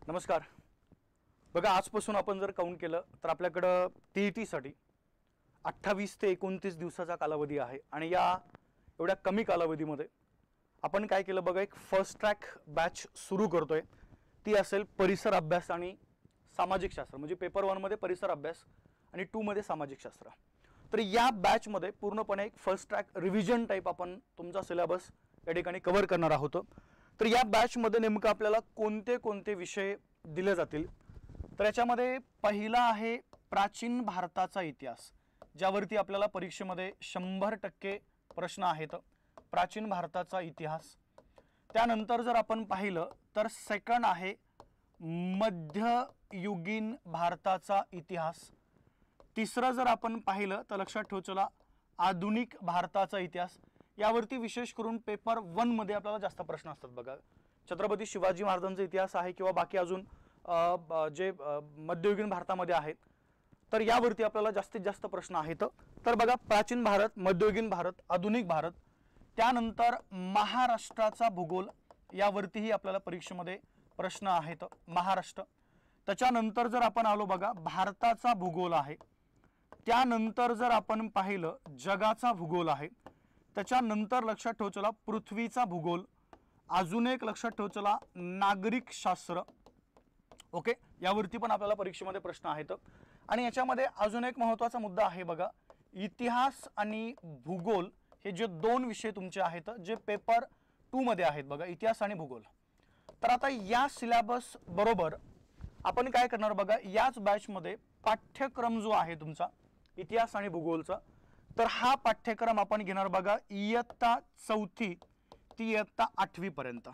नमस्कार। बघा, आजपासून आपण जर काउंट केलं तर आपल्याकडे टीईटीसाठी 28 ते 29 दिवसाचा कालावधी आहे आणि या एवढ्या कमी कालावधीमध्ये आपण काय केलं बघा, एक फर्स्ट ट्रॅक बॅच सुरू करतोय। ती असेल परिसर अभ्यास आणि सामाजिक शास्त्र, म्हणजे पेपर 1 मध्ये परिसर अभ्यास आणि 2 मध्ये सामाजिक शास्त्र। तर या बॅच मध्ये पूर्णपणे एक फर्स्ट ट्रॅक रिव्हिजन टाइप आपण तुमचा सिलेबस या ठिकाणी कव्हर करणार आहोत। तर या बॅच मध्ये नेमकं आपल्याला कोणते कोणते विषय दिले जातील, तर याच्यामध्ये पहिला आहे प्राचीन भारताचा इतिहास, ज्यावरती आपल्याला परीक्षेमध्ये 100% प्रश्न आहेत। प्राचीन भारताचा इतिहास। त्यानंतर जर आपण पाहिलं तर सेकंड आहे मध्ययुगीन भारताचा इतिहास। तिसरं जर आपण पाहिलं तर लक्षात ठेव चला, आधुनिक भारताचा इतिहास। यावरती विशेष करून पेपर 1 मध्ये आपल्याला जास्त प्रश्न असतात बघा। छत्रपती शिवाजी महाराजांचा इतिहास आहे किंवा बाकी अजून जे मध्ययुगीन भारतामध्ये आहेत, तर यावरती आपल्याला जास्तीत जास्त प्रश्न आहेत। तर बघा, प्राचीन भारत, मध्ययुगीन भारत, आधुनिक भारत, त्यानंतर महाराष्ट्राचा भूगोल, यावरतीही आपल्याला परीक्षेमध्ये प्रश्न आहेत। महाराष्ट्र। त्याच्यानंतर जर आपण आलो बघा, भारताचा भूगोल आहे। त्यानंतर जर आपण पाहिलं जगाचा भूगोल आहे। त्याच्यानंतर लक्षात ठेव चला पृथ्वीचा भूगोल। अजून एक लक्षात ठेव चला नागरिक शास्त्र। ओके, यावरती पण आपल्याला परीक्षेमध्ये प्रश्न आहेत। आणि याच्यामध्ये अजून एक महत्त्वाचा मुद्दा आहे बघा, इतिहास आणि भूगोल हे जे दोन विषय तुमचे आहेत, जे पेपर 2 मध्ये आहेत बघा, इतिहास आणि भूगोल। तर आता या सिलेबस बरोबर आपण काय करणार बघा, याच बॅच मध्ये पाठ्यक्रम जो आहे तुमचा इतिहास आणि भूगोलचा, तर हा पाठ्यक्रम आपण घेणार बघा इयत्ता 4थी ती इयत्ता 8वी पर्यंत।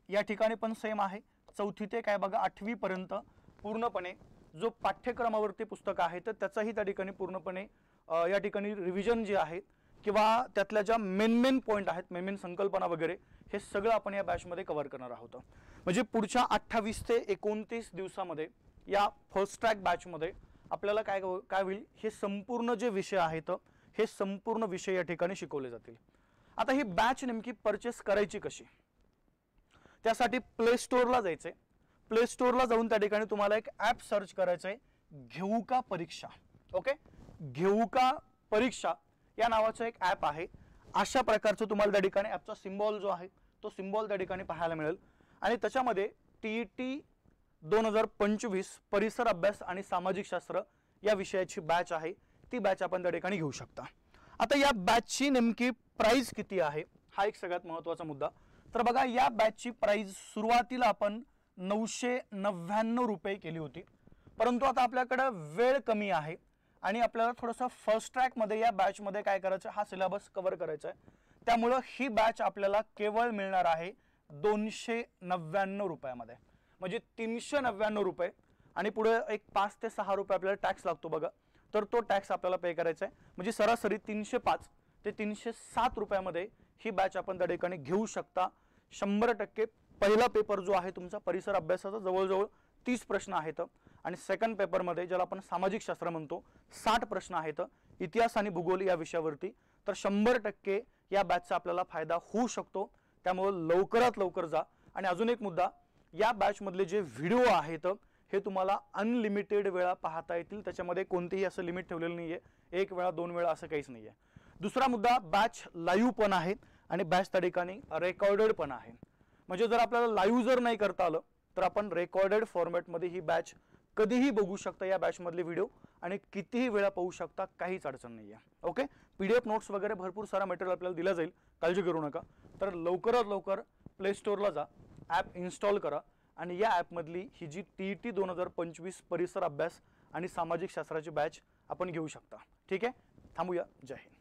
या ठिकाणी पण सेम आहे, 4थी ते काय बघा 8वी पर्यंत पूर्णपणे जो पाठ्यक्रमावरती पुस्तक आहे तर त्याचाही त्या ठिकाणी पूर्णपणे या ठिकाणी रिव्हिजन जे आहे किंवा त्यातल्या ज्या मेन पॉइंट आहेत, मेन संकल्पना वगैरे, हे सगळं आपण या बॅच मध्ये कव्हर करणार आहोत। म्हणजे पुढच्या 28 ते 29 दिवसामध्ये या फर्स्ट ट्रॅक बॅच मध्ये आपल्याला काय होईल, हे संपूर्ण जे विषय आहेत हे संपूर्ण विषय या ठिकाणी शिकवले जातील। आता ही बॅच नेमकी परचेस करायची कशी, त्यासाठी प्ले स्टोअरला जायचंय। प्ले स्टोअरला जाऊन त्या ठिकाणी तुम्हाला एक ॲप सर्च करायचं आहे, घेऊ का परीक्षा। ओके, घेऊ का परीक्षा या नावाचं एक ॲप आहे। अशा प्रकारचं तुम्हाला त्या ठिकाणी ॲपचा सिम्बॉल जो आहे तो सिम्बॉल त्या ठिकाणी पाहायला मिळेल आणि त्याच्यामध्ये टीईटी 2025 परिसर अभ्यास आणि सामाजिक शास्त्र या विषयाची बॅच आहे, ती बॅच आपण त्या ठिकाणी घेऊ शकता। आता या बॅचची नेमकी प्राइस किती आहे, हा एक सगळ्यात महत्त्वाचा मुद्दा। तर बघा, या बॅचची प्राइस सुरुवातीला आपण 999 रुपये केली होती, परंतु आता आपल्याकडे वेळ कमी आहे आणि आपल्याला थोडंसं फर्स्ट ट्रॅक मध्ये या बॅच मध्ये काय करायचं, हा सिलेबस कव्हर करायचा आहे। त्यामुळे ही बॅच आपल्याला केवळ मिळणार आहे 299 रुपयामध्ये, म्हणजे 399 रुपये आणि पुढे एक 5 ते 6 रुपये आपल्याला टॅक्स लागतो बघा, तर तो टॅक्स आपल्याला पे करायचा आहे। म्हणजे सरासरी 305 ते 307 रुपयामध्ये ही बॅच आपण त्या ठिकाणी घेऊ शकता। 100% पहिला पेपर जो आहे तुमचा परिसर अभ्यासाचा जवळजवळ 30 प्रश्न आहेत आणि सेकंड पेपर मध्ये ज्याला आपण सामाजिक शास्त्र म्हणतो 60 प्रश्न आहेत इतिहास आणि भूगोल या विषयावरती। तर 100% या बॅचचा आपल्याला फायदा होऊ शकतो, त्यामुळे लवकरात लवकर जा। आणि अजून एक मुद्दा, या बॅच मधले जे व्हिडिओ आहेत हे तुम्हाला अनलिमिटेड वेळा पाहता येतील, त्याच्यामध्ये कोणतेही असं लिमिट ठेवलेलं नाहीये, 1 वेळा 2 वेळा असं काहीच नाहीये। दुसरा मुद्दा, बॅच लाईव्ह पण आहे आणि बॅच त्या ठिकाणी रेकॉर्डेड पण आहे। म्हणजे जर आपल्याला लाईव्ह जर नाही करता आलं तर आपण रेकॉर्डेड फॉर्मॅटमध्ये ही बॅच कधीही बघू शकता, या बॅच मधले व्हिडिओ, आणि कितीही वेळा पाहू शकता, काहीच अडचण नाहीये। ओके, पीडीएफ नोट्स वगैरे भरपूर सारा मटेरियल आपल्याला दिला जाईल, काळजी करू नका। तर लवकरात लवकर प्ले स्टोअरला जा, ॲप इन्स्टॉल करा आणि या ॲपमधली ही जी टीईटी 2025 परिसर अभ्यास आणि सामाजिक शास्त्राची बॅच आपण घेऊ शकता। ठीक आहे, थांबूया। जय हिंद।